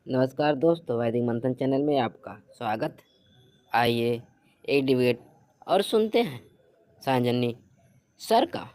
नमस्कार दोस्तों, वैदिक मंथन चैनल में आपका स्वागत। आइए एक डिबेट और सुनते हैं सांजनी सर का।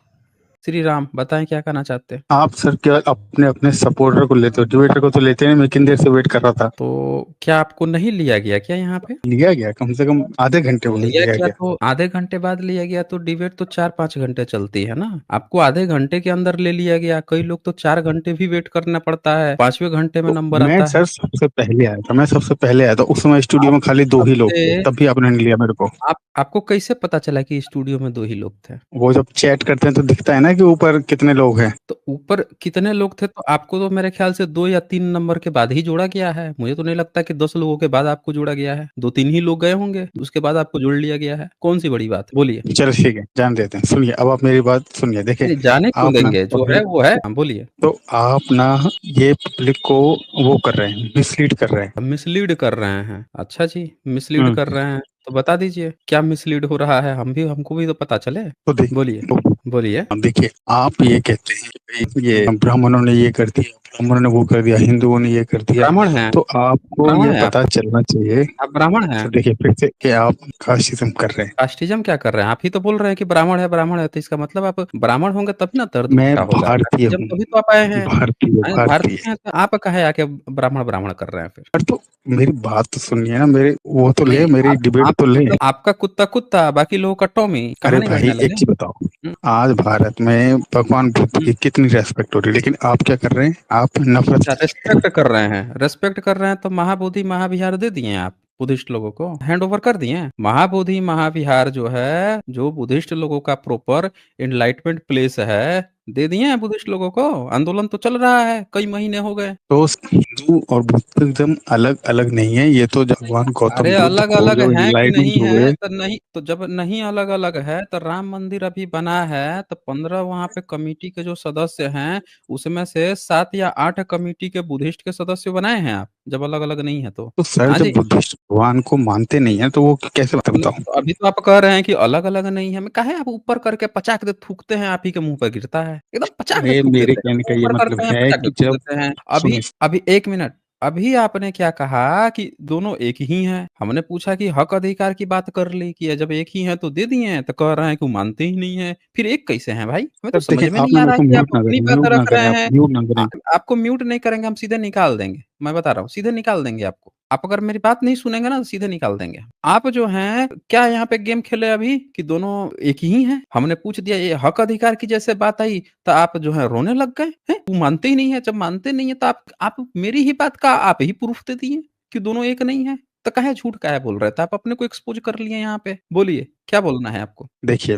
श्री राम, बताएं क्या कहना चाहते हैं। आप सर क्या अपने अपने सपोर्टर को लेते हो? डिबेटर को तो लेते नहीं। मैं कितनी देर से वेट कर रहा था। तो क्या आपको नहीं लिया गया क्या यहाँ पे? लिया गया, कम से कम आधे घंटे बाद लिया लिया गया गया। तो आधे घंटे बाद लिया गया तो डिबेट तो 4-5 घंटे चलती है ना। आपको आधे घंटे के अंदर ले लिया गया। कई लोग तो 4 घंटे भी वेट करना पड़ता है, 5वें घंटे में तो नंबर मैं आता है। सर सबसे पहले आया था। मैं सबसे पहले आया था। उस समय स्टूडियो में आप खाली दो ही लोग थे, सबसे तब भी आपने नहीं लिया मेरे को। आपको कैसे पता चला कि स्टूडियो में 2 ही लोग थे? वो जब चैट करते हैं तो दिखता है ना कि ऊपर कितने लोग हैं। तो ऊपर कितने लोग थे? तो आपको तो मेरे ख्याल से 2 या 3 नंबर के बाद ही जोड़ा गया है। मुझे तो नहीं लगता कि 10 लोगों के बाद आपको जोड़ा गया है। 2-3 ही लोग गए होंगे, उसके बाद आपको जोड़ लिया गया है। कौन सी बड़ी बात है, बोलिए। चलो ठीक है, जान देते हैं। सुनिए, अब आप मेरी बात सुनिए। देखिए, नहीं, जाने क्यों आप ना देंगे, जो है पब्लिक वो है। हाँ, बोलिए। तो आप ना ये पब्लिक को वो कर रहे हैं, मिसलीड कर रहे हैं। अब मिसलीड कर रहे हैं? अच्छा जी, मिसलीड कर हम्म। रहे हैं तो बता दीजिए क्या मिसलीड हो रहा है, हमको भी तो पता चले। तो बोलिए, बोलिए। देखिए, आप ये कहते हैं कि भाई ये ब्राह्मणों ने ये कर दिया, ब्राह्मणों ने वो कर दिया, हिंदुओं ने ये कर दिया। ब्राह्मण हैं? तो आपको ब्राह्मण ये हैं आप? पता चलना चाहिए। आप ब्राह्मण हैं? तो देखिए, फिर से कि आप कास्टिज्म कर रहे हैं। कास्टिज्म क्या कर रहे हैं? आप ही तो बोल रहे हैं कि ब्राह्मण है, ब्राह्मण है, तो इसका मतलब आप ब्राह्मण होंगे तभी ना दर्द मैं का होगा। भारतीय कास्टिज्म हूँ। तभी तो आप आए हैं। भारतीय भारतीय। भारतीय हैं तो आप कहे आके ब्राह्मण ब्राह्मण कर रहे हैं फिर? पर तो मेरी बात तो सुनिए ना, मेरे वो तो ले, नहीं, मेरी डिबेट आप तो ले। मतलब आपका कुत्ता कुत्ता, बाकी लोगों का टॉमी, अरे कहानी भाई, बजने एक लगे। चीज बताओ। हम्म, आज भारत में भगवान बुद्ध हम्म। की कितनी रेस्पेक्ट हो रही है, लेकिन आप क्या कर रहे हैं? आप नफरत अच्छा, कर रहे हैं। रेस्पेक्ट कर रहे हैं, रेस्पेक्ट कर रहे हैं तो महाबोधि महाविहार दे दिए आप बुद्धिस्ट लोगों को, हैंड ओवर कर दिए। महाबोधि महाविहार जो है, जो बुद्धिस्ट लोगों का प्रॉपर एनलाइटमेंट प्लेस है, दे दिए हैं बुद्धिस्ट लोगों को। आंदोलन तो चल रहा है, कई महीने हो गए। तो हिंदू और बुद्धिज्म अलग अलग नहीं है। ये तो भगवान अरे गौतम बुद्ध अलग को अलग जो है कि इनलाइटमेंट नहीं हुए। है, तो नहीं तो जब नहीं अलग अलग है तो राम मंदिर अभी बना है तो 15 वहां पे कमेटी के जो सदस्य हैं, उसमें से 7 या 8 कमेटी के बुद्धिस्ट के सदस्य बनाए हैं आप, जब अलग अलग नहीं है तो। तो सर, हाँ जब जी। बुद्धिस्ट भगवान को मानते नहीं है तो वो कैसे बात नहीं, बताओ। तो अभी तो आप कह रहे हैं कि अलग अलग नहीं है। मैं काहे आप ऊपर करके पचाक दे थूकते हैं, आप ही के मुंह पे गिरता है, एकदम पचाक दे अरे, थूक मेरे देते हैं, कहने का ये ऊपर मतलब करते हैं है पचाक दे कि थूक जब देते हैं। अभी सुनिए। अभी 1 मिनट। अभी आपने क्या कहा कि दोनों एक ही हैं। हमने पूछा कि हक अधिकार की बात कर ली कि जब एक ही हैं तो दे दिए हैं, तो कह रहे हैं कि वो मानते ही नहीं है। फिर एक कैसे हैं भाई? हमें तो सर समझ देखें, में आप नहीं ना आ मेरे रहा है को कि आप म्यूट ना अपनी करें, बात म्यूट ना रख करें, रहे आप हैं। म्यूट ना आ, करें। आपको म्यूट नहीं करेंगे, हम सीधे निकाल देंगे। मैं बता रहा हूँ, सीधे निकाल देंगे आपको। आप अगर मेरी बात नहीं सुनेंगे ना तो सीधे निकाल देंगे। आप जो हैं क्या यहाँ पे गेम खेले अभी कि दोनों एक ही हैं? हमने पूछ दिया, ये हक अधिकार की जैसे बात आई तो आप जो है रोने लग गए हैं। वो मानते ही नहीं है। जब मानते नहीं है तो आप मेरी ही बात का आप ही प्रूफ दे दिए कि दोनों एक नहीं है। तो काहे झूठ काहे बोल रहे थे? आप अपने को एक्सपोज कर लिए यहाँ पे। बोलिए क्या बोलना है आपको। देखिए,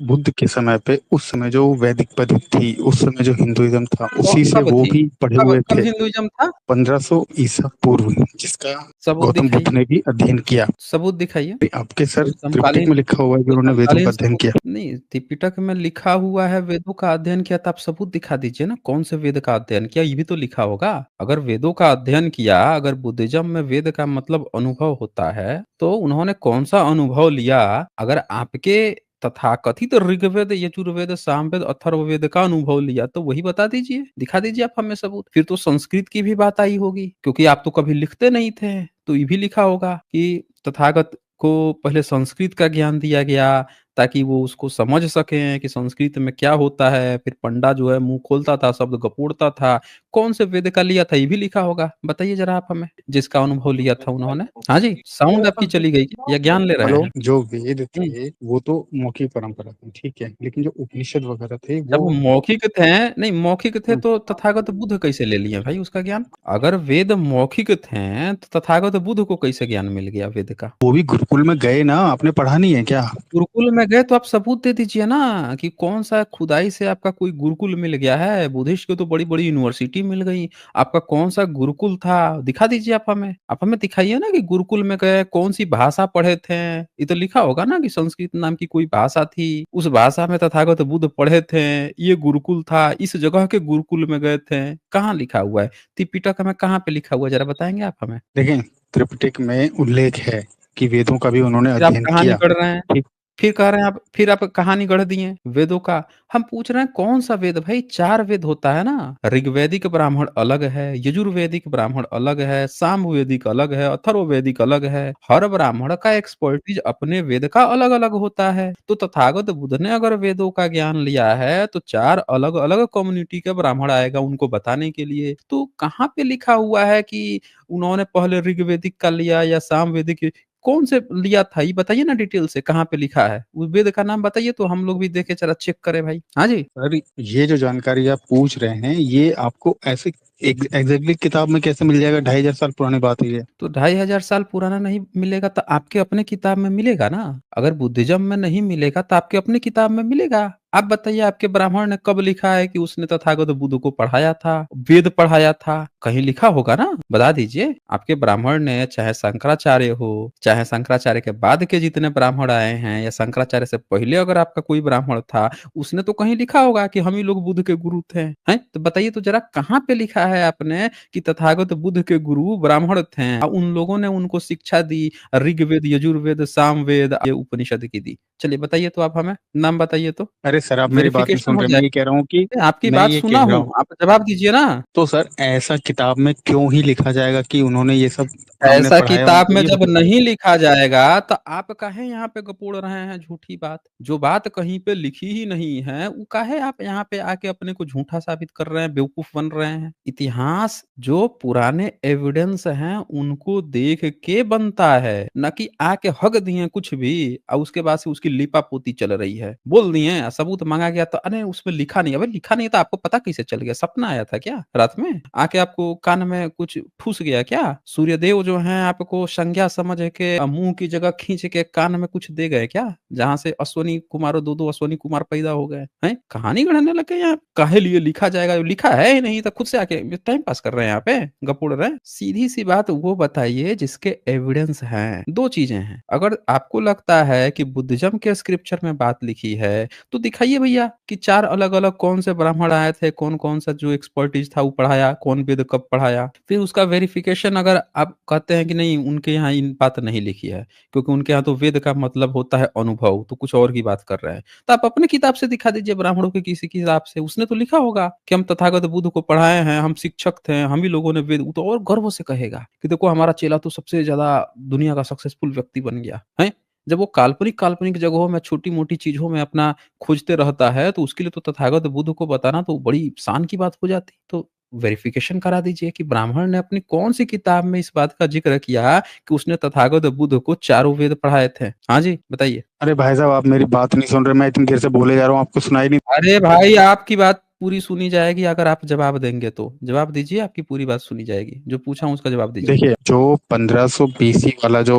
बुद्ध के समय पे, उस समय जो वैदिक पद्धति थी, उस समय जो हिंदुइज्म था, उसी से कब वो थी? भी पढ़े कब हुए कब थे। हिंदुइज्म था? 1500 ईसा पूर्व, जिसका सबूत गौतम बुद्ध दिखाइए। ने भी अध्ययन किया। सबूत दिखाइए। आपके सर कोई त्रिपिटक समकालीन में लिखा हुआ है कि कोई उन्होंने वेदों का समकालीन अध्ययन सबूत। किया। नहीं, त्रिपिटक में लिखा हुआ है वेदों का अध्ययन किया, तो आप सबूत दिखा दीजिए ना, कौन से वेद का अध्ययन किया, ये भी तो लिखा होगा। अगर वेदों का अध्ययन किया, अगर बुद्धिज्म में वेद का मतलब अनुभव होता है, तो उन्होंने कौन सा अनुभव लिया? अगर आपके तथाकथित ऋग्वेद, यजुर्वेद, सामवेद, अथर्ववेद का अनुभव लिया तो वही बता दीजिए, दिखा दीजिए आप हमें सबूत। फिर तो संस्कृत की भी बात आई होगी, क्योंकि आप तो कभी लिखते नहीं थे। तो ये भी लिखा होगा कि तथागत को पहले संस्कृत का ज्ञान दिया गया ताकि वो उसको समझ सकें कि संस्कृत में क्या होता है। फिर पंडा जो है मुंह खोलता था, शब्द गपोड़ता था। कौन से वेद का लिया था, ये भी लिखा होगा। बताइए जरा आप हमें, जिसका अनुभव लिया था उन्होंने। हाँ जी, साउंड आपकी चली गई क्या? या ज्ञान ले रहे हेलो, हैं? जो वेद हम्म। थे वो तो मौखिक परंपरा थी, ठीक है, लेकिन जो उपनिषद वगैरह थे जब वो। वो मौखिक थे, नहीं मौखिक थे तो तथागत बुद्ध कैसे ले लिए भाई उसका ज्ञान? अगर वेद मौखिक थे तो तथागत बुद्ध को कैसे ज्ञान मिल गया वेद का? वो भी गुरुकुल में गए ना, आपने पढ़ा नहीं है क्या? गुरुकुल में गए तो आप सबूत दे दीजिए ना कि कौन सा खुदाई से आपका कोई गुरुकुल मिल गया है। बुद्धिस्ट को तो बड़ी बड़ी यूनिवर्सिटी मिल गई, आपका कौन सा गुरुकुल था? दिखा दीजिए आप हमें। आप हमें दिखाइए ना कि गुरुकुल में गए, कौन सी भाषा पढ़े थे। ये तो लिखा होगा ना कि संस्कृत नाम की कोई भाषा थी, उस भाषा में तथागत बुद्ध पढ़े थे, ये गुरुकुल था, इस जगह के गुरुकुल में गए थे। कहाँ लिखा हुआ है? त्रिपिटक में कहाँ पे लिखा हुआ है, जरा बताएंगे आप हमें। देखें, त्रिपिटक में उल्लेख है कि वेदों का भी उन्होंने फिर आप अध्ययन कहाँ किया। निकल रहे हैं? ठीक। फिर कह रहे हैं आप, फिर आप कहानी गढ़ दिए वेदों का। हम पूछ रहे हैं कौन सा वेद भाई? 4 वेद होता है ना, ऋग्वेदिक ब्राह्मण अलग है, यजुर्वेदिक ब्राह्मण अलग है, सामवेदिक अलग है, अथर्ववेदिक अलग है। हर ब्राह्मण का एक्सपर्टीज अपने वेद का अलग-अलग होता है। तो तथागत बुद्ध ने अगर वेदों का ज्ञान लिया है तो 4 अलग-अलग कम्युनिटी के ब्राह्मण आएगा उनको बताने के लिए। तो कहाँ पे लिखा हुआ है कि उन्होंने पहले ऋग्वेदिक का लिया या सामवेदिक, कौन से लिया था ये बताइए ना डिटेल से, कहाँ पे लिखा है? उस वेद का नाम बताइए तो हम लोग भी देखें, ज़रा चेक करें भाई। हाँ जी। सर ये जो जानकारी आप पूछ रहे हैं ये आपको ऐसे एग्जैक्टली किताब में कैसे मिल जाएगा? 2500 साल पुरानी बात है ये। तो 2500 साल पुराना नहीं मिलेगा तो आपके अपने किताब में मिलेगा ना। अगर बुद्धिज्म में नहीं मिलेगा तो आपके अपनी किताब में मिलेगा। आप बताइए आपके ब्राह्मण ने कब लिखा है कि उसने तथागत बुद्ध को पढ़ाया था, वेद पढ़ाया था? कहीं लिखा होगा ना, बता दीजिए। आपके ब्राह्मण ने, चाहे शंकराचार्य हो, चाहे शंकराचार्य के बाद के जितने ब्राह्मण आए हैं या शंकराचार्य से पहले अगर आपका कोई ब्राह्मण था, उसने तो कहीं लिखा होगा कि हम ही लोग बुद्ध के गुरु थे। हैं? तो बताइए तो जरा कहाँ पे लिखा है आपने कि तथागत बुद्ध के गुरु ब्राह्मण थे और उन लोगों ने उनको शिक्षा दी, ऋग्वेद, यजुर्वेद, सामवेद, ये उपनिषद की दी। चलिए बताइए तो आप हमें, नाम बताइए तो, अरे सर आप मेरी बात नहीं वेरिफिकेशन सुन हो रहे। मैं ये जाएगी। कह रहा हूँ कि आपकी मैं बात ये सुना कह रहा हूँ, हूँ आप जवाब दीजिए ना। तो सर ऐसा किताब में क्यों ही लिखा जाएगा कि उन्होंने ये सब हमने ऐसा पढ़ाया किताब उनको, में ये जब बताइए। नहीं लिखा जाएगा तो आप काहे यहाँ पे गपोड़ रहे हैं झूठी बात? जो बात कहीं पे लिखी ही नहीं है वो काहे आप यहाँ पे आके अपने को झूठा साबित कर रहे हैं, बेवकूफ बन रहे हैं? इतिहास जो पुराने एविडेंस हैं उनको देख के बनता है, न कि आके हग दिए कुछ भी और उसके बाद से उसकी लिपापोती चल रही है। बोल दिए सबूत मांगा गया तो अरे उसमें लिखा नहीं। अबे लिखा नहीं तो आपको पता कैसे चल गया? सपना आया था क्या रात में? आके आपको कान में कुछ ठूस गया क्या? सूर्यदेव जो हैं आपको संज्ञा समझ के मुंह की जगह खींच के कान में कुछ दे गए क्या? जहां से अश्वनी कुमार, दो अश्वनी कुमार पैदा हो गए हैं। कहानी गढ़ने लगे यहाँ। काहे लिए लिखा जाएगा? लिखा है ही नहीं तो खुद से आके टाइम पास कर रहे हैं यहाँ पे, गपुड़ रहे हैं। सीधी सी बात वो बताइए जिसके एविडेंस हैं। दो चीजें हैं, अगर आपको लगता है कि बुद्धिज्म के स्क्रिप्चर में बात लिखी है तो दिखाइए भैया कि 4 अलग-अलग कौन से ब्राह्मण आए थे, कौन-कौन सा जो एक्सपर्टीज था वो पढ़ाया, कौन वेद कब पढ़ाया। फिर उसका वेरिफिकेशन अगर आप कहते हैं कि नहीं उनके यहाँ ये बात नहीं लिखी है, क्योंकि उनके यहाँ तो वेद का मतलब होता है अनुभव, तो कुछ और की बात कर रहे हैं। तो आप अपनी किताब से दिखा दीजिए, ब्राह्मणों की किसी किताब से। उसने तो लिखा होगा कि हम तथागत बुद्ध को पढ़ाए हैं, हम शिक्षक थे, हम ही लोगों ने वेद, वो तो और गर्व से कहेगा कि देखो हमारा चेला तो सबसे ज़्यादा दुनिया का सक्सेसफुल व्यक्ति बन गया, हैं? जब वो काल्पनिक जगहों में, छोटी-मोटी चीज़ों में अपना खोजते रहता है, तो उसके लिए तो तथागत बुद्ध को बताना तो बड़ी शान की बात हो जाती। तो वेरिफिकेशन करा दीजिए कि ब्राह्मण ने अपनी कौन-सी किताब में इस बात का ज़िक्र किया कि उसने तथागत बुद्ध को चारों वेद पढ़ाए थे? हाँ जी, बताइए। अरे भाई साहब आप मेरी बात नहीं सुन रहे। मैं इतनी देर से बोले जा रहा हूँ, आपको सुनाई नहीं? अरे भाई, आपकी बात पूरी सुनी जाएगी अगर आप जवाब देंगे तो। जवाब दीजिए, आपकी पूरी बात सुनी जाएगी। जो पूछा हूँ उसका जवाब दीजिए। देखिए जो 1500 बीसी वाला जो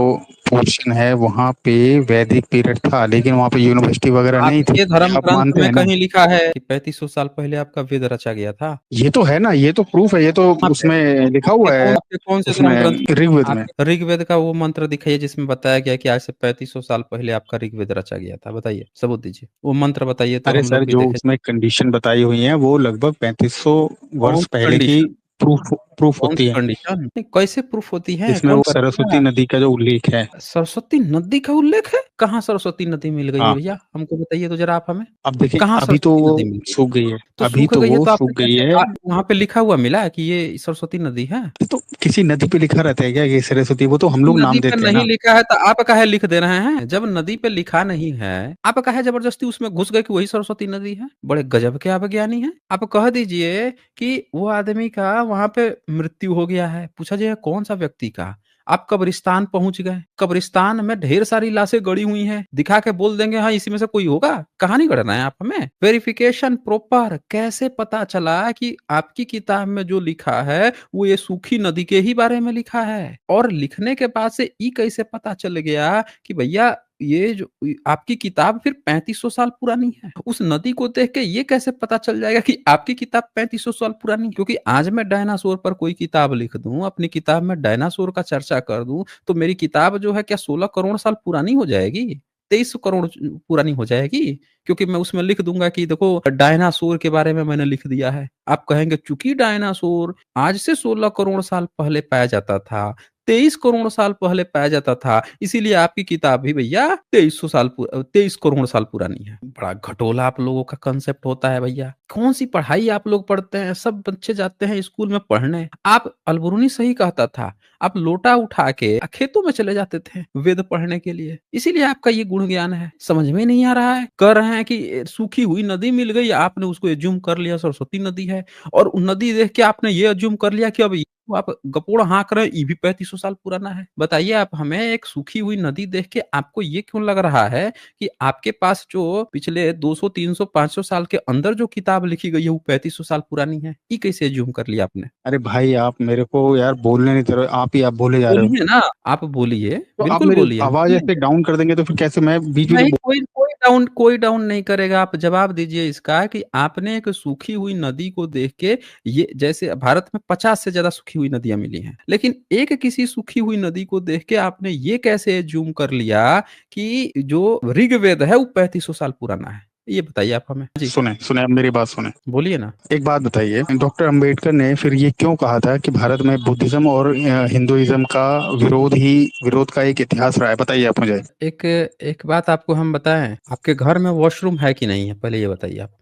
पोर्शन है वहाँ पे वैदिक पीरियड था, लेकिन वहाँ पे यूनिवर्सिटी वगैरह नहीं थी। आपके ये धर्म आप ग्रंथ मानते में हैं ना? कहीं लिखा है कि 3500 साल पहले आपका वेद रचा गया था? ये तो है ना, ये तो प्रूफ है, ये तो कहाँ पे? उसमें लिखा आपके हुआ है। कौन से उसमें धर्म ग्रंथ में? ऋग्वेद आप में। ऋग्वेद का वो मंत्र दिखाइए जिसमें बताया गया है कि आज से 3500 साल पहले आपका ऋग्वेद रचा गया था। बताइए, सबूत दीजिए। वो मंत्र बताइए तो अरे हम सर लोग भी जो देखें। उसमें कंडीशन बताई हुई है वो लगभग 3500 कौन वर्ष सी पहले की कंडीशन? प्रूफ प्रूफ कौन होती सी है। कंडीशन? नहीं, कैसे प्रूफ होती है? इसमें कौन वो सरस्वती करेगा? नदी का जो उल्लेख है। सरस्वती नदी का उल्लेख है? कहाँ सरस्वती नदी मिल गई है हाँ, भैया? हमको बताइए तो ज़रा आप हमें। अब देखें कहाँ अभी तो सरस्वती वो नदी मिल गई? सूख गई है। तो अभी सूख तो गई है वो तो आपने सूख गई कैसे है। वहाँ पे लिखा हुआ मिला है कि ये सरस्वती नदी है? तो किसी नदी पे लिखा रहता है क्या ये सरस्वती? वो तो हम लोग नदी नाम पे देते हैं नहीं ना। लिखा है तो आप काहे लिख दे रहे हैं? जब नदी पे लिखा नहीं है, आप काहे जबरदस्ती उसमें घुस गए कि वही सरस्वती नदी है? बड़े गजब के आप ज्ञानी हैं। आप कह दीजिए कि वो आदमी का वहाँ पे मृत्यु हो गया है। पूछा जाए कौन-सा व्यक्ति का? आप कब्रिस्तान पहुँच गए। कब्रिस्तान में ढेर सारी लाशें गड़ी हुई हैं। दिखा के बोल देंगे हाँ, इसी में से कोई होगा? कहानी गढ़ रहे हैं आप हमें। वेरिफिकेशन प्रॉपर कैसे पता चला कि आपकी किताब में जो लिखा है वो ये सूखी नदी के ही बारे में लिखा है? और लिखने के बाद से ये कैसे पता चल गया कि भैया ये जो आपकी किताब फिर 3500 साल पुरानी है? उस नदी को देख के ये कैसे पता चल जाएगा कि आपकी किताब 3500 साल पुरानी है? क्योंकि आज मैं डायनासोर पर कोई किताब लिख दूँ, अपनी किताब में डायनासोर का चर्चा कर दूँ, तो मेरी किताब जो है क्या 16 करोड़ साल पुरानी हो जाएगी? 23 करोड़ पुरानी हो जाएगी? क्योंकि मैं उसमें लिख दूँगा कि देखो डायनासोर के बारे में मैंने लिख दिया है। आप कहेंगे चूँकि डायनासोर आज से 16 करोड़ साल पहले पाया जाता था, 23 करोड़ साल पहले पाया जाता था। इसीलिए आपकी किताब भी भैया 23 करोड़ साल पुरानी है। बड़ा घटोला आप लोगों का कांसेप्ट होता है भैया। कौन-सी पढ़ाई आप लोग पढ़ते हैं? सब बच्चे जाते हैं स्कूल में पढ़ने। आप अलबरूनी सही कहता था। आप लोटा उठा के खेतों में चले जाते थे वेद पढ़ने के लिए। इसीलिए आपका ये गुण ज्ञान है। समझ में नहीं आ रहा है। कह रहे हैं कि सूखी हुई नदी मिल गई, आपने उसको एज्यूम कर लिया सरस्वती नदी है और नदी देख के आपने ये एज्यूम कर लिया कि अब तो आप गपोड़ हाँक रहे हैं, ये भी 3500 साल पुराना है। बताइए आप हमें एक सूखी हुई नदी देख के आपको ये क्यों लग रहा है कि आपके पास जो पिछले 200, 300, 500 साल के अंदर जो किताब लिखी गई है वो 3500 साल पुरानी है? ये कैसे एज्यूम कर लिया आपने? अरे भाई आप मेरे को यार बोलने नहीं दे रहे हो, आप ही आप बोले जा रहे हो। बोलिए ना, आप बोलिए, तो आप बिल्कुल मेरी बोलिए, हम आवाज ऐसे सुनेंगे। डाउन कर देंगे तो फिर कैसे मैं बीच में नहीं, तो कोई डाउन नहीं करेगा। आप जवाब दीजिए इसका कि आपने एक सूखी हुई नदी को देख के ये जैसे भारत में 50 से ज़्यादा सूखी हुई नदियाँ मिली हैं। लेकिन एक किसी सूखी हुई नदी को देख के आपने ये कैसे एज्यूम कर लिया कि जो ऋग्वेद है वो 3500 साल पुराना है? ये बताइए आप हमें। जी, सुने सुने अब मेरी बात सुने। बोलिए ना। एक बात बताइए, डॉक्टर अंबेडकर ने फिर ये क्यों कहा था कि भारत में बुद्धिज्म और हिंदुइज्म का विरोध का एक इतिहास रहा है? बताइए आप मुझे। एक एक बात आपको हम बताएँ, आपके घर में वॉशरूम है कि नहीं है? पहले ये बताइए आप।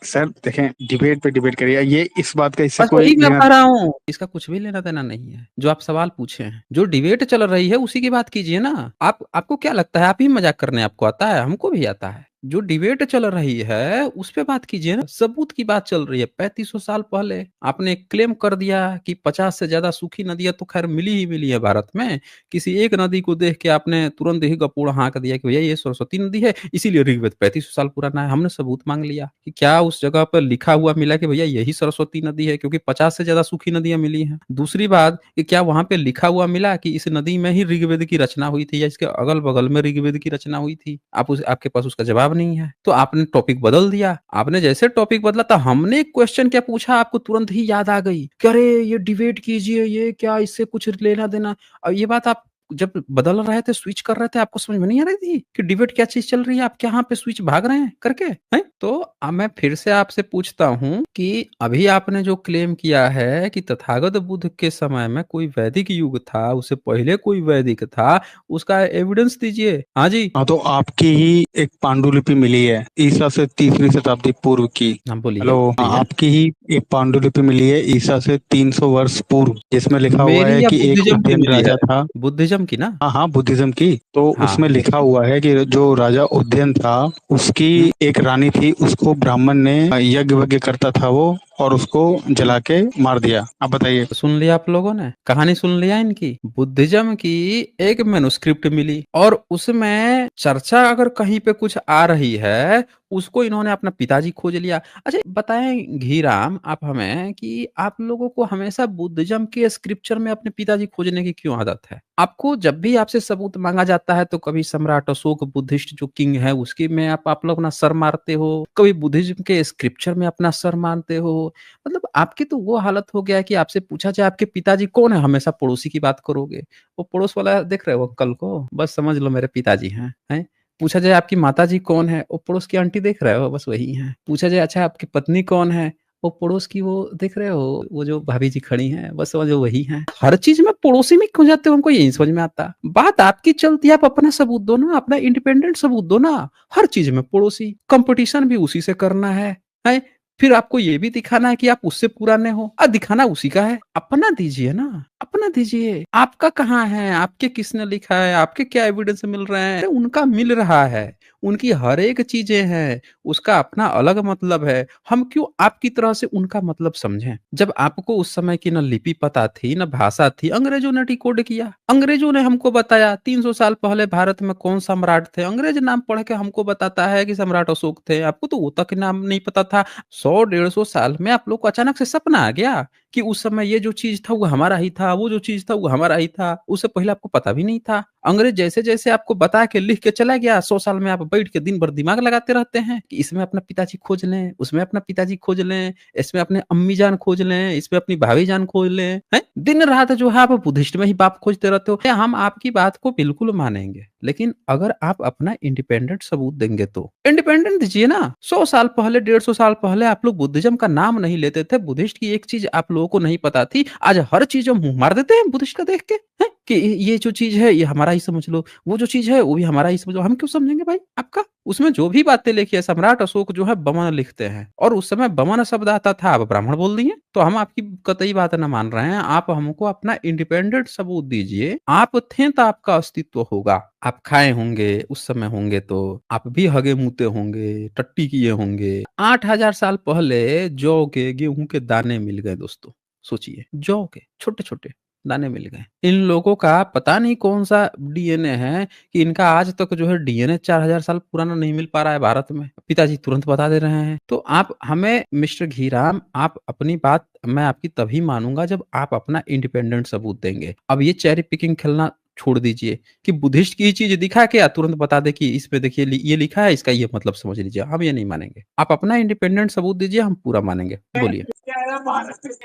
सर देखें, डिबेट पे डिबेट करिए, ये इस बात का इससे बस कोई वही मैं लेना कह रहा हूँ, इसका कुछ भी लेना-देना नहीं है, जो आप सवाल पूछे हैं। जो डिबेट चल रही है उसी की बात कीजिए ना। आपको क्या लगता है आप ही मज़ाक करने आपको आता है? हमको भी आता है। जो डिबेट चल रही है उस पे बात कीजिए ना, सबूत की बात चल रही है। 3500 साल पहले आपने क्लेम कर दिया कि 50 से ज़्यादा सूखी नदियाँ तो ख़ैर मिली ही मिली है भारत में। किसी एक नदी को देख के आपने तुरंत ही गपूड़ हाँक दिया कि भैया ये सरस्वती नदी है, इसीलिए ऋग्वेद 3500 साल पुराना है। हमने सबूत माँग लिया कि क्या उस जगह पर लिखा हुआ मिला कि भैया यही सरस्वती नदी है, क्योंकि 50 से ज़्यादा सूखी नदियाँ मिली हैं। दूसरी बात कि क्या वहाँ पे लिखा हुआ मिला कि इस नदी में ही ऋग्वेद की रचना हुई थी या इसके अगल-बगल में ऋग्वेद की रचना हुई थी? आपके पास उसका जवाब नहीं है। तो आपने टॉपिक बदल दिया। आपने जैसे टॉपिक बदला तो हमने एक क्वेश्चन क्या पूछा आपको तुरंत ही याद आ गई कि अरे ये डिबेट कीजिए, ये क्या इससे कुछ लेना-देना। ये बात आप जब बदल रहे थे, स्विच कर रहे थे, आपको समझ में नहीं आ रही थी कि डिबेट क्या चीज़ चल रही है? आप यहाँ पे स्विच भाग रहे हैं करके, हैं? तो अब मैं फिर से आपसे पूछता हूँ कि अभी आपने जो क्लेम किया है कि तथागत बुद्ध के समय में कोई वैदिक युग था, उससे पहले कोई वैदिक था, उसका एविडेंस दीजिए। हाँ जी। हाँ, तो आपकी ही एक पांडुलिपि मिली है ईसा से 3वीं शताब्दी पूर्व की। हाँ, बोलिए, हेलो, हाँ, बोलिए। आपकी ही एक पांडुलिपि मिली है ईसा से 300 वर्ष पूर्व, जिसमें लिखा हुआ मेरी है या कि एक बुद्धिज़्म की उज्जैन मिली है? राजा था। बुद्धिज़्म की ना? हाँ हाँ, बुद्धिज्म की। तो हाँ, उसमें लिखा ठीक है। हुआ है कि जो राजा उज्जैन था, उसकी हुँ। एक रानी थी, उसको ब्राह्मण ने यज्ञ वज्ञ करता था वो, और उसको जला के मार दिया। आप बताइए। सुन लिया आप लोगों ने? कहानी सुन लिया इनकी? बुद्धिज़्म की एक मैन्युस्क्रिप्ट मिली और उसमें चर्चा अगर कहीं पे कुछ आ रही है, उसको इन्होंने अपना पिताजी खोज लिया। अच्छा बताएँ घीराम आप हमें कि आप लोगों को हमेशा बुद्धिज़्म के स्क्रिप्चर में अपने पिताजी खोजने की क्यों आदत है? आपको जब भी आपसे सबूत माँगा जाता है तो कभी सम्राट अशोक बुद्धिस्ट जो किंग है उसकी में आप लोग अपना सर मारते हो, कभी बुद्धिज़्म के स्क्रिप्चर में अपना सर मारते हो। मतलब आपकी तो वो हालत हो गया है कि आपसे पूछा जाए आपके पिताजी कौन है, हमेशा पड़ोसी की बात करोगे। वो पड़ोस वाला देख रहे हो अंकल को, बस समझ लो मेरे पिताजी हैं, हैं? पूछा जाए आपकी माताजी कौन है, वो पड़ोस की आंटी देख रहे हो, बस वही हैं। पूछा जाए अच्छा आपकी पत्नी कौन है, वो पड़ोस की वो देख रहे हो, वो जो भाभी जी खड़ी हैं, बस समझो वही हैं। हर चीज़ में पड़ोसी में क्यों जाते हो, हमको ये नहीं समझ में आता। बात आपकी चलती है, आप अपना सबूत दो ना, अपना इंडिपेंडेंट सबूत दो ना। हर चीज़ में पड़ोसी, कंपटीशन भी उसी से करना है, हैं? फिर आपको ये भी दिखाना है कि आप उससे पुराने हो, दिखाना उसी का है। अपना दीजिए ना, अपना दीजिए। आपका कहाँ है? आपके किसने लिखा है? आपके क्या एविडेंस मिल रहे हैं? अरे उनका मिल रहा है। उनकी हर एक चीज़ें हैं, उसका अपना अलग मतलब है। हम क्यों आपकी तरह से उनका मतलब समझें? जब आपको उस समय की ना लिपि पता थी, ना भाषा थी, अंग्रेज़ों ने डिकोड किया। अंग्रेज़ों ने हमको बताया 300 साल पहले भारत में कौन सम्राट थे। अंग्रेज़ नाम पढ़ के हमको बताता है कि सम्राट अशोक थे। आपको तो वो तक नाम नहीं पता था। 100 150 साल में आप लोग को अचानक से सपना आ गया कि उस समय ये जो चीज़ था वो हमारा ही था, वो जो चीज़ था वो हमारा ही था। उससे पहले आपको पता भी नहीं था। अंग्रेज़ जैसे-जैसे आपको बता के लिख के चला गया, 100 साल में आप बैठ के दिन भर दिमाग लगाते रहते हैं कि इसमें अपना पिताजी खोज लें, उसमें अपना पिताजी खोज लें, इसमें अपने अम्मी जान खोज लें, इसमें अपनी भाभी जान खोज लें, हैं? दिन-रात जो है आप बुद्धिस्ट में ही बाप खोजते रहते हो। हम आपकी बात को बिल्कुल मानेंगे, लेकिन अगर आप अपना इंडिपेंडेंट सबूत देंगे तो। इंडिपेंडेंट दीजिए ना। 100 साल पहले, 150 साल पहले आप लोग बुद्धिज़्म का नाम नहीं लेते थे, बुद्धिस्ट की एक चीज़ आप लोगों को नहीं पता थी। आज हर चीज़ में मुँह मार देते हैं बुद्धिस्ट का देख के, हैं? कि ये जो चीज़ है ये हमारा ही समझ लो, वो जो चीज़ है वो भी हमारा ही समझ लो। हम क्यों समझेंगे भाई आपका? उसमें जो भी बातें लिखी है सम्राट अशोक जो है बमन लिखते हैं और उस समय बमन शब्द आता था, आप ब्राह्मण बोल दिए। तो हम आपकी कतई बात ना मान रहे हैं, आप हमको अपना इंडिपेंडेंट सबूत दीजिए। आप थे तो आपका अस्तित्व होगा। आप खाए होंगे, उस समय होंगे तो, आप भी हगे-मूते होंगे, टट्टी किए होंगे। 8000 साल पहले जौ के, गेहूँ के दाने मिल गए दोस्तों, सोचिए जौ के छोटे-छोटे दाने मिल गए। इन लोगों का पता नहीं कौन-सा डीएनए है कि इनका आज तक जो है डीएनए 4000 साल पुराना नहीं मिल पा रहा है भारत में। पिताजी तुरंत बता दे रहे हैं। तो आप हमें मिस्टर घीराम आप अपनी बात मैं आपकी तभी मानूँगा जब आप अपना इंडिपेंडेंट सबूत देंगे। अब ये चेरी पिकिंग खेलना छोड़ दीजिए कि बुद्धिस्ट की ही चीज़ दिखा के तुरंत बता दे कि इस पे देखिए ये लिखा है, इसका ये मतलब समझ लीजिए। हम ये नहीं मानेंगे। आप अपना इंडिपेंडेंट सबूत दीजिए, हम पूरा मानेंगे। बोलिए।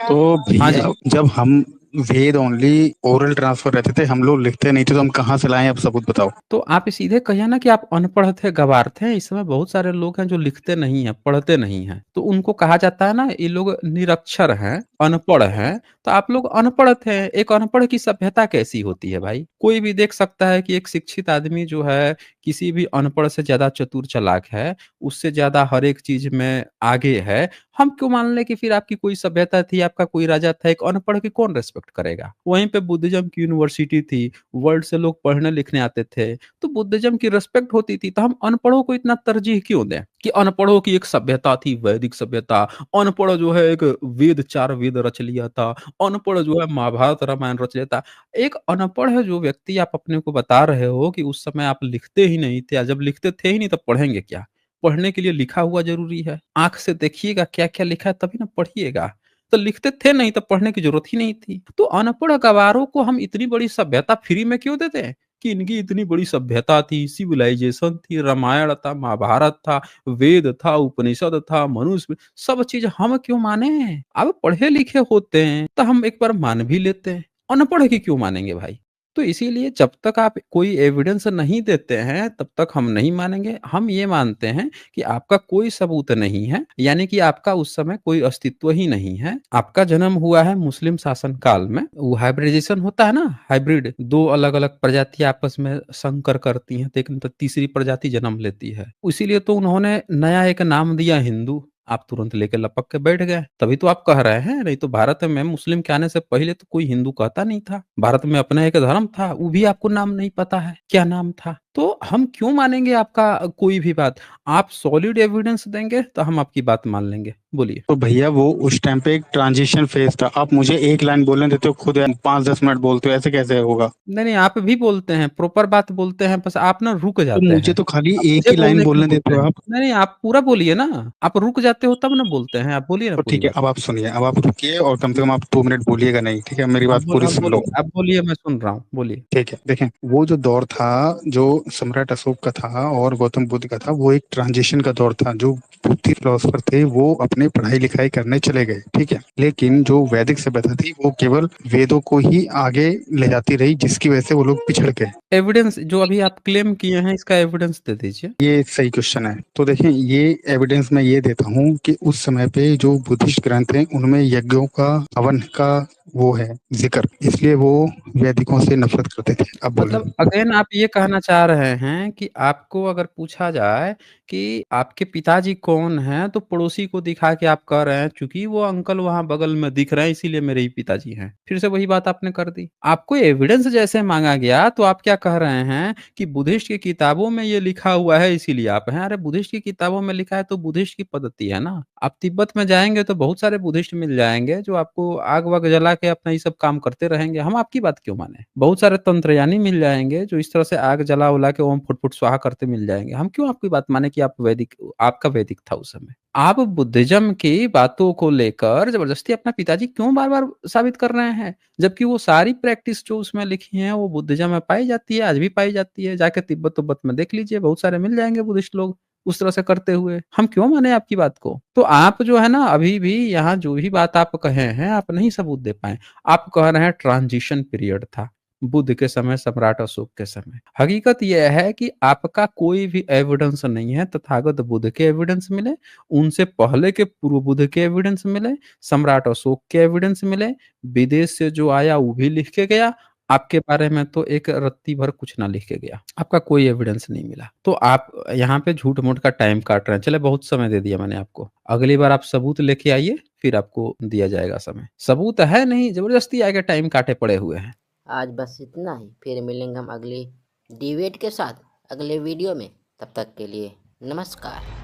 तो हाँ जी। भैया जब हम वेद ओनली ओरल ट्रांसफर रहते थे, हम लोग लिखते नहीं थे, तो हम कहाँ से लाएं? अब सबूत बताओ। तो आप सीधे कहिए ना कि आप अनपढ़ थे, गँवार थे। इस समय बहुत सारे लोग हैं जो लिखते नहीं हैं, पढ़ते नहीं हैं। तो उनको कहा जाता है ना ये लोग निरक्षर हैं, अनपढ़ हैं। तो आप लोग अनपढ़ थे। एक अनपढ़ की सभ्यता कैसी होती है भाई? कोई भी देख सकता है कि एक शिक्षित आदमी जो है किसी भी अनपढ़ से ज़्यादा चतुर चालाक है, उससे ज़्यादा हर एक चीज़ में आगे है। हम क्यों मान लें कि फिर आपकी कोई सभ्यता थी, आपका कोई राजा था, एक अनपढ़ की कौन रिस्पेक्ट करेगा? वहीं पे बुद्धिज़्म की यूनिवर्सिटी थी, वर्ल्ड से लोग पढ़ने लिखने आते थे। तो बुद्धिज़्म की रिस्पेक्ट होती थी, तो हम अनपढ़ों को इतना तरजीह क्यों दें? कि अनपढ़ों की एक सभ्यता थी, वैदिक सभ्यता, अनपढ़ जो है एक वेद 4 वेद रच लिया था, अनपढ़ जो है महाभारत, रामायण रच लेता। एक अनपढ़ है जो व्यक्ति आप अपने को बता रहे हो कि उस समय आप लिखते ही नहीं थे, जब लिखते थे ही नहीं तब पढ़ेंगे क्या? पढ़ने के लिए लिखा हुआ ज़रूरी है। आँख से देखिएगा क्या-क्या लिखा है तभी ना पढ़िएगा। तो लिखते थे नहीं तब पढ़ने की ज़रूरत ही नहीं थी। तो अनपढ़ गँवारों को हम इतनी बड़ी सभ्यता फ्री में क्यों देते हैं? कि इनकी इतनी बड़ी सभ्यता थी, सिविलाइजेशन थी, रामायण था, महाभारत था, वेद था, उपनिषद था, मनुस्मृति सब चीज़ हम क्यों मानें? अब पढ़े-लिखे होते हैं, तो हम एक बार मान भी लेते हैं। अनपढ़ की क्यों मानेंगे भाई? तो इसीलिए जब तक आप कोई एविडेंस नहीं देते हैं, तब तक हम नहीं मानेंगे। हम ये मानते हैं कि आपका कोई सबूत नहीं है, यानी कि आपका उस समय कोई अस्तित्व ही नहीं है। आपका जन्म हुआ है मुस्लिम शासन काल में। वो हाइब्रिडाइजेशन होता है ना, हाइब्रिड 2 अलग-अलग प्रजाति आपस में संकर करती हैं, तो एक तीसरी प्रजाति जन्म लेती है। इसीलिए तो उन्होंने नया एक नाम दिया हिंदू। आप तुरंत लेके लपक के बैठ गए। तभी तो आप कह रहे हैं, नहीं तो भारत में मुस्लिम के आने से पहले तो कोई हिंदू कहता नहीं था। भारत में अपना एक धर्म था, वो भी आपको नाम नहीं पता है, क्या नाम था? तो हम क्यों मानेंगे आपका कोई भी बात? आप सॉलिड एविडेंस देंगे तो हम आपकी बात मान लेंगे। बोलिए। तो भैया वो उस टाइम पे एक ट्रांजिशन फेज था। आप मुझे एक लाइन बोलने देते हो, खुद 5-10 मिनट बोलते हो, ऐसे कैसे होगा? नहीं, आप भी बोलते हैं, प्रॉपर बात बोलते हैं, बस आप ना रुक तो जाते मुझे हैं। तो खाली आप एक मुझे ही लाइन बोलने के लिए बोलने बोलते देते हो हैं। आप। नहीं, आप पूरा बोलिए ना। आप रुक जाते हो तब ना बोलते हैं। आप बोलिए ना तो पूरी ठीक है, बात। अब आप सुनिए, अब आप रुकिए और कम से कम आप 2 मिनट बोलिएगा नहीं, ठीक है? मेरी बात पूरी सुन लो। आप बोलिए, मैं सुन रहा हूँ, बोलिए। ठीक है, देखें वो जो दौर था, जो सम्राट अशोक का था और गौतम बुद्ध का था, वो एक ट्रांजिशन का दौर था। जो बुद्धि फिलोसफर थे वो अपने पढ़ाई लिखाई करने चले गए, ठीक है। लेकिन जो वैदिक सभ्यता थी वो केवल वेदों को ही आगे ले जाती रही, जिसकी वजह से वो लोग पिछड़ गए। एविडेंस जो अभी आप क्लेम किए हैं, इसका एविडेंस दे दीजिए। ये सही क्वेश्चन है। तो देखें, ये एविडेंस मैं ये देता हूँ कि उस समय पे जो बुद्धिस्ट ग्रंथ हैं उनमें यज्ञों का, हवन का वो है जिक्र, इसलिए वो वैदिकों से नफरत करते थे। अब मतलब बोलें। अगेन आप ये कहना चाह रहे हैं कि आपको अगर पूछा जाए कि आपके पिताजी कौन हैं, तो पड़ोसी को दिखा के आप कह रहे हैं चूँकि वो अंकल वहाँ बगल में दिख रहे हैं इसीलिए मेरे ही पिताजी हैं। फिर से वही बात आपने कर दी। आपको एविडेंस जैसे माँगा गया तो आप क्या कह रहे हैं कि बुद्धिस्ट की किताबों में ये लिखा हुआ है इसीलिए आप हैं। अरे बुद्धिस्ट की किताबों में लिखा है तो बुद्धिस्ट की पद्धति है ना। आप तिब्बत में जाएँगे तो बहुत सारे बुद्धिस्ट मिल जाएँगे जो आपको आग-वाग जला के अपना ये सब काम करते रहेंगे। हम आपकी बात क्यों माने? बहुत सारे तंत्रयानी मिल जाएँगे जो इस तरह से आग जला-वला के ओम फुट-फुट स्वाहा करते मिल जाएँगे। हम क्यों आपकी बात माने कि आप वैदिक आपका वैदिक था उस समय। आप बुद्धिज़्म की बातों को लेकर ज़बरदस्ती अपना पिताजी क्यों बार-बार साबित कर रहे हैं? जबकि वो सारी प्रैक्टिस जो उसमें लिखी है वो बुद्धिज़्म में पाई जाती है, आज भी पाई जाती है। जाके तिब्बत-उब्बत में देख लीजिए बहुत सारे मिल जाएँगे बुद्धिस्ट लोग उस तरह से करते हुए। हम क्यों माने आपकी बात को? तो आप जो है ना अभी भी यहाँ जो भी बात आप कहे हैं आप नहीं सबूत दे पाए। आप कह रहे हैं ट्रांज़िशन पीरियड था। बुद्ध के समय, सम्राट अशोक के समय। हकीकत यह है कि आपका कोई भी एविडेंस नहीं है, तथागत बुद्ध के एविडेंस मिले, उनसे पहले के पूर्व बुद्ध के एविडेंस मिले, सम्राट अशोक के एविडेंस मिले, विदेश से जो आया वो भी लिख के गया, आपके बारे में तो एक रत्ती भर कुछ ना लिख के गया। आपका कोई एविडेंस नहीं मिला। तो आप यहाँ पे झूठ-मूठ का टाइम काट रहे हैं। चलिए बहुत समय दे दिया मैंने आपको। अगली बार आप सबूत लेके आइए, फिर आपको दिया जाएगा समय। सबूत है नहीं, ज़बरदस्ती आके टाइम काटे पड़े हुए हैं। आज बस इतना ही, फिर मिलेंगे हम अगले डिबेट के साथ अगले वीडियो में। तब तक के लिए नमस्कार।